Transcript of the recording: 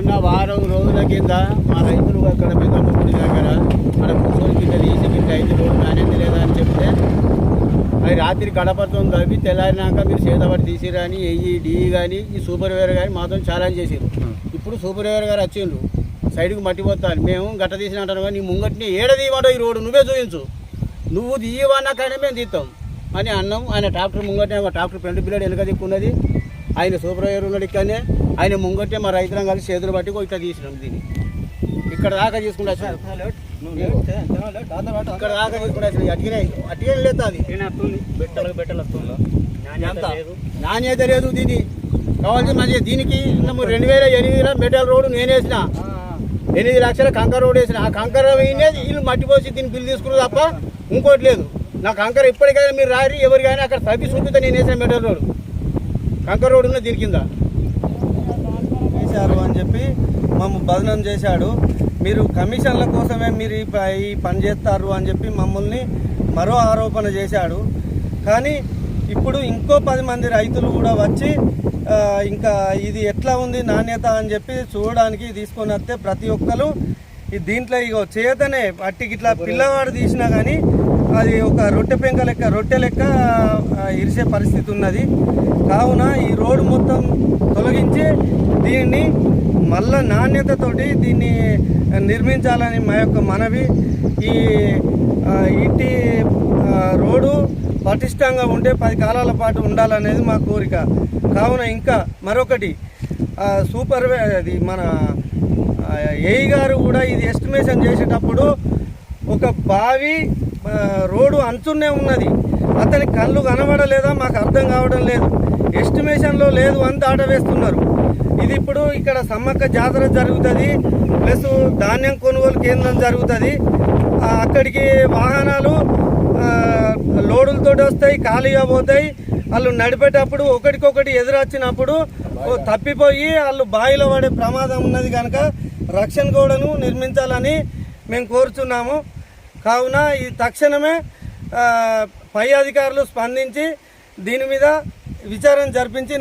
మొన్న వారం రోజుల కింద మా రైతులు అక్కడ పెద్దమ్మగుడి దగ్గర మన కూర్చొని కింద తీసి మీకు రైతు రోడ్డు నాణ్యత లేదా అని చెప్తే అది రాత్రి గడపతో కలిపి తెల్లారినాక మీరు చేతబడి తీసిరా అని డి కానీ ఈ సూపర్వైజర్ కానీ మాతో ఛాలెంజ్ చేసారు. ఇప్పుడు సూపర్వైజర్ గారు వచ్చిండ్రు సైడ్కి మట్టిపోతాను మేము గట్ట తీసిన అంటాను కానీ నీ ముంగటిని ఏడ తీయమంటావు ఈ రోడ్డు నువ్వే చూపించు నువ్వు తీయవన్నాకనే మేము తీస్తాం అని అన్నాం. ఆయన ట్రాక్టర్ ముంగటే ట్రాక్టర్ ఫ్రంట్ బిల్లెడ్ వెనక దిక్కున్నది. ఆయన సూపర్వైజర్ ఉన్నాడు ఇక్కడనే ఆయన ముంగటే మా రైతులం కలిసి చేతులు పట్టి ఇట్లా తీసినాం దీన్ని ఇక్కడ దాకా తీసుకుంటా ఇక్కడ దాకా తీసుకుంటా అట్టిగా లేదు అది నాణ్యత లేదు దీన్ని కావాల్సిన మంచిగా దీనికి 2008లో మెటల్ రోడ్డు నేను వేసిన 8 లక్షల కంకర రోడ్ వేసిన ఆ కంకర వేయనేది వీళ్ళు మట్టి పోసి దీన్ని బిల్లు తీసుకున్నారు తప్ప ఇంకోటి లేదు. నా కంకర ఇప్పటికైనా మీరు రారి ఎవరు కానీ అక్కడ తగ్గి చూపితే నేను వేసిన మెటల్ రోడ్ కంకర రోడ్ ఉన్నది దీని కింద వేశారు అని చెప్పి మమ్మల్ని బదనం చేశాడు. మీరు కమిషన్ల కోసమే మీరు ఈ పని చేస్తారు అని చెప్పి మమ్మల్ని మరో ఆరోపణ చేశాడు. కానీ ఇప్పుడు ఇంకో 10 మంది రైతులు కూడా వచ్చి ఇంకా ఇది ఎట్లా ఉంది నాణ్యత అని చెప్పి చూడడానికి తీసుకొని వస్తే ప్రతి ఒక్కరు దీంట్లో ఇగో చేతనే పట్టికి ఇట్లా పిల్లవాడు తీసినా కానీ అది ఒక రొట్టె లెక్క ఇరిసే పరిస్థితి ఉన్నది. కావున ఈ రోడ్డు మొత్తం తొలగించి దీన్ని మళ్ళా నాణ్యతతోటి దీన్ని నిర్మించాలని మా యొక్క మనవి. ఈ ఇంటి రోడ్డు పటిష్టంగా ఉంటే 10 కాలాల పాటు ఉండాలనేది మా కోరిక. కావున ఇంకా మరొకటి అది మన ఏఈ గారు కూడా ఇది ఎస్టిమేషన్ చేసేటప్పుడు ఒక బావి రోడ్డు అంచునే ఉన్నది. అతని కళ్ళు కనబడలేదా మాకు అర్థం కావడం లేదు. ఎస్టిమేషన్లో లేదు అని దాట వేస్తున్నారు. ఇది ఇప్పుడు ఇక్కడ సమ్మక్క జాతర జరుగుతుంది ప్లస్ ధాన్యం కొనుగోలు కేంద్రం జరుగుతుంది. అక్కడికి వాహనాలు లోడులతో వస్తాయి ఖాళీగా పోతాయి. వాళ్ళు నడిపేటప్పుడు ఒకటికొకటి ఎదురొచ్చినప్పుడు తప్పిపోయి వాళ్ళు బావిలో పడే ప్రమాదం ఉన్నది కనుక రక్షణ గోడను నిర్మించాలని మేము కోరుచున్నాము. కావున ఈ తక్షణమే పై అధికారులు స్పందించి దీని మీద విచారణ జరిపించి